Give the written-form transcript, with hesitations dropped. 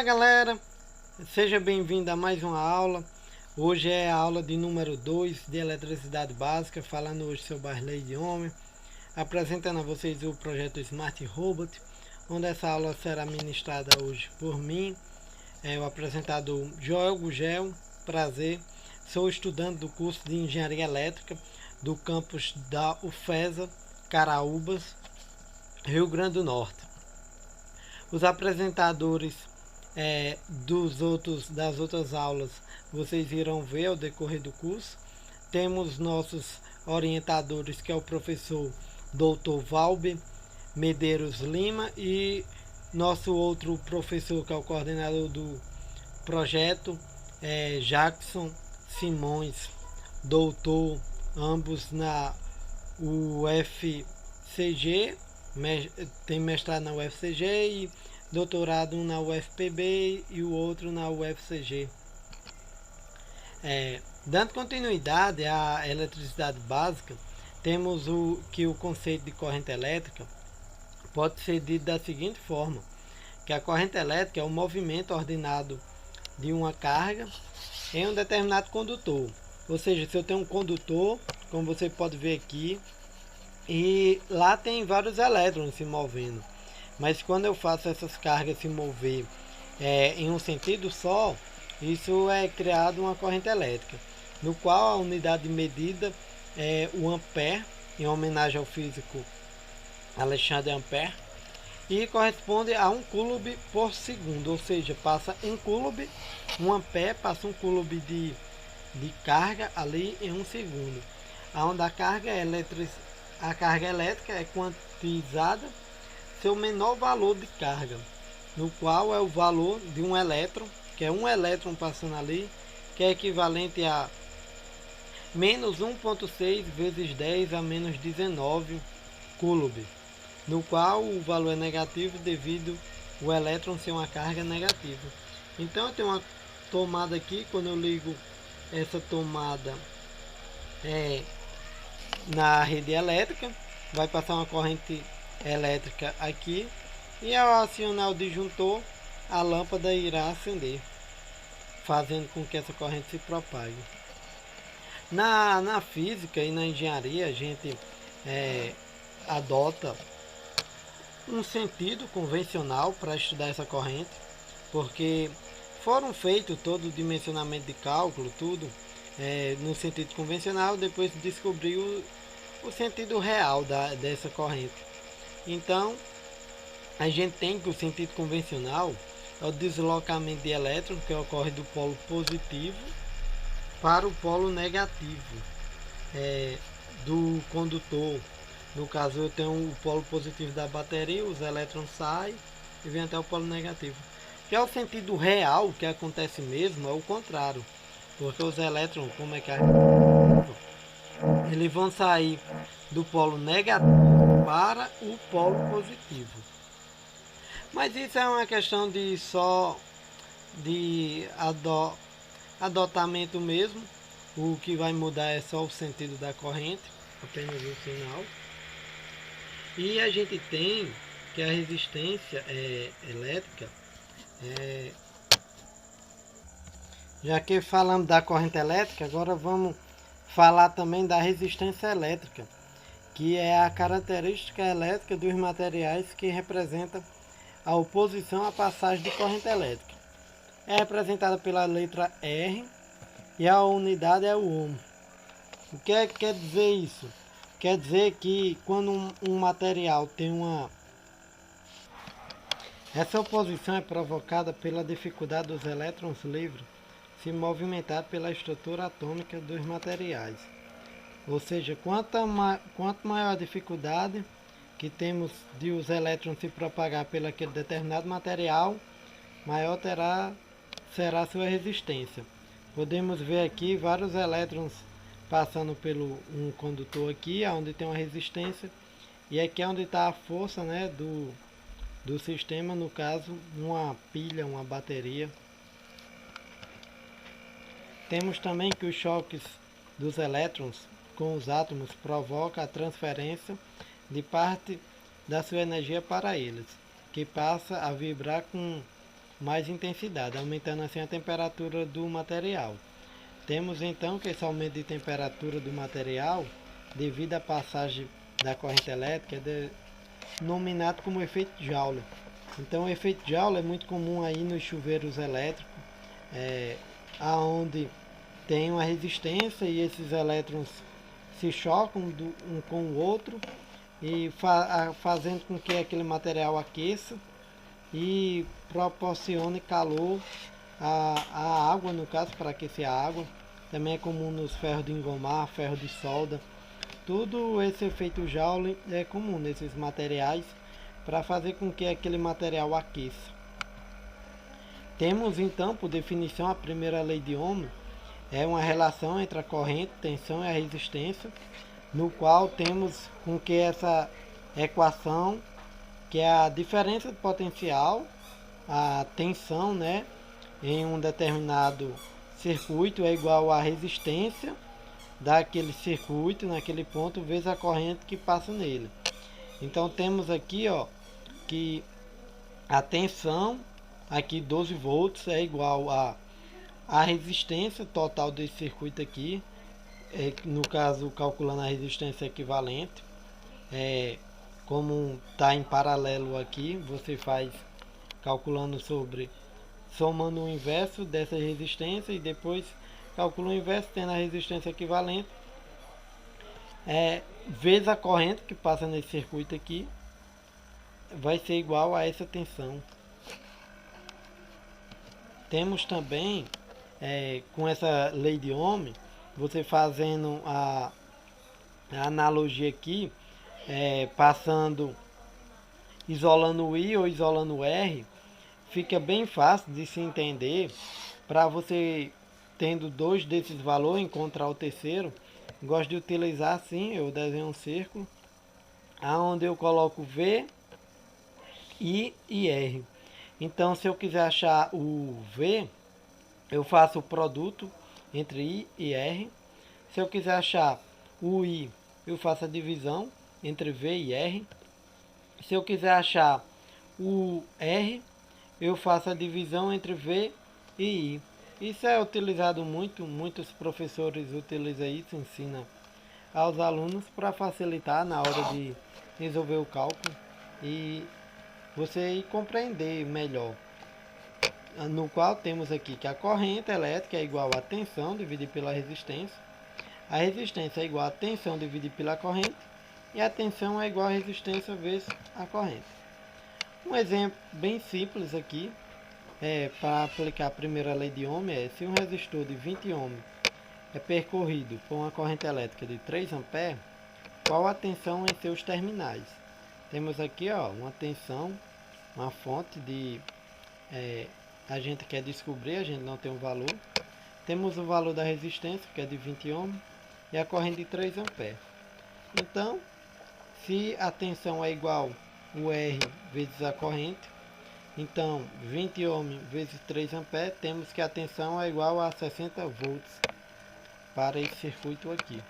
Olá galera, seja bem-vindo a mais uma aula. Hoje é a aula de número 2 de eletricidade básica, falando hoje sobre as leis de Ohm, apresentando a vocês o projeto Smart Robot, onde essa aula será ministrada hoje por mim, o apresentador Joel Gugel. Prazer, sou estudante do curso de Engenharia Elétrica do campus da UFESA, Caraúbas, Rio Grande do Norte. Os apresentadores das outras aulas vocês irão ver ao decorrer do curso. Temos nossos orientadores, que é o professor Dr. Valber Medeiros Lima, e nosso outro professor, que é o coordenador do projeto, Jackson Simões, doutor, ambos na UFCG, tem mestrado na UFCG e doutorado um na UFPB e o outro na UFCG. Dando continuidade à eletricidade básica, temos o conceito de corrente elétrica pode ser dito da seguinte forma, que a corrente elétrica é o movimento ordenado de uma carga em um determinado condutor. Ou seja, se eu tenho um condutor, como você pode ver aqui, e lá tem vários elétrons se movendo, mas quando eu faço essas cargas se mover em um sentido só, isso é criado uma corrente elétrica, no qual a unidade de medida é o ampere, em homenagem ao físico Alexandre Ampère, e corresponde a 1 coulomb por segundo, ou seja, passa 1 coulomb, 1 ampere passa 1 coulomb de carga ali em 1 segundo, onde a carga elétrica é quantizada seu menor valor de carga, no qual é o valor de um elétron, que é um elétron passando ali, que é equivalente a menos 1,6 vezes 10 a menos 19 coulomb, no qual o valor é negativo devido o elétron ser uma carga negativa. Então eu tenho uma tomada aqui, quando eu ligo essa tomada na rede elétrica, vai passar uma corrente elétrica aqui, e ao acionar o disjuntor, a lâmpada irá acender, fazendo com que essa corrente se propague. Na física e na engenharia, a gente adota um sentido convencional para estudar essa corrente, porque foram feitos todo o dimensionamento de cálculo, tudo no sentido convencional, depois descobriu o sentido real dessa corrente. Então, a gente tem que o sentido convencional é o deslocamento de elétrons que ocorre do polo positivo para o polo negativo do condutor. No caso, eu tenho o polo positivo da bateria, os elétrons saem e vem até o polo negativo. Já o sentido real, que acontece mesmo, é o contrário, porque os elétrons, como é que eles vão sair do polo negativo para o polo positivo. Mas isso é uma questão de adotamento mesmo. O que vai mudar é só o sentido da corrente, apenas o sinal. E a gente tem que a resistência elétrica, já que falamos da corrente elétrica, agora vamos falar também da resistência elétrica, que é a característica elétrica dos materiais que representa a oposição à passagem de corrente elétrica. É representada pela letra R e a unidade é o ohm. O que é que quer dizer isso? Quer dizer que quando um material tem essa oposição é provocada pela dificuldade dos elétrons livres se movimentar pela estrutura atômica dos materiais. Ou seja, quanto maior a dificuldade que temos de os elétrons se propagar pelo aquele determinado material, maior será sua resistência. Podemos ver aqui vários elétrons passando pelo um condutor aqui, onde tem uma resistência, e aqui é onde está a força, né, do sistema, no caso uma pilha, uma bateria. Temos também que os choques dos elétrons com os átomos provoca a transferência de parte da sua energia para eles, que passa a vibrar com mais intensidade, aumentando assim a temperatura do material. Temos então que esse aumento de temperatura do material, devido à passagem da corrente elétrica, é denominado como efeito Joule. Então o efeito Joule é muito comum aí nos chuveiros elétricos, aonde tem uma resistência e esses elétrons se chocam um com o outro e fazendo com que aquele material aqueça e proporcione calor à água, no caso, para aquecer a água. Também é comum nos ferros de engomar, ferro de solda. Tudo esse efeito Joule é comum nesses materiais para fazer com que aquele material aqueça. Temos então, por definição, a primeira lei de Ohm é uma relação entre a corrente, tensão e a resistência, no qual temos com que essa equação, que é a diferença de potencial, a tensão, né, em um determinado circuito é igual à resistência daquele circuito, naquele ponto, vezes a corrente que passa nele. Então temos aqui, ó, que a tensão, aqui 12 volts, é igual a resistência total desse circuito aqui, no caso calculando a resistência equivalente, como está em paralelo aqui, você faz calculando somando o inverso dessa resistência e depois calcula o inverso tendo a resistência equivalente, vezes a corrente que passa nesse circuito aqui, vai ser igual a essa tensão. Temos também, com essa lei de Ohm, você fazendo a analogia aqui, isolando o I ou isolando o R, fica bem fácil de se entender. Para você, tendo dois desses valores, encontrar o terceiro, gosto de utilizar assim, eu desenho um círculo, aonde eu coloco V, I e R. Então, se eu quiser achar o V, eu faço o produto entre I e R. Se eu quiser achar o I, eu faço a divisão entre V e R. Se eu quiser achar o R, eu faço a divisão entre V e I. Isso é utilizado muito, muitos professores utilizam isso, ensinam aos alunos para facilitar na hora de resolver o cálculo e você compreender melhor. No qual temos aqui que a corrente elétrica é igual a tensão dividida pela resistência. A resistência é igual a tensão dividida pela corrente. E a tensão é igual a resistência vezes a corrente. Um exemplo bem simples aqui, para aplicar a primeira lei de Ohm, se um resistor de 20 ohm é percorrido por uma corrente elétrica de 3 A, qual a tensão em seus terminais? Temos aqui, ó, uma tensão, uma fonte de... a gente quer descobrir, a gente não tem um valor. Temos o valor da resistência, que é de 20 ohm, e a corrente de 3 A. Então, se a tensão é igual o R vezes a corrente, então 20 ohm vezes 3 A, temos que a tensão é igual a 60 volts para esse circuito aqui.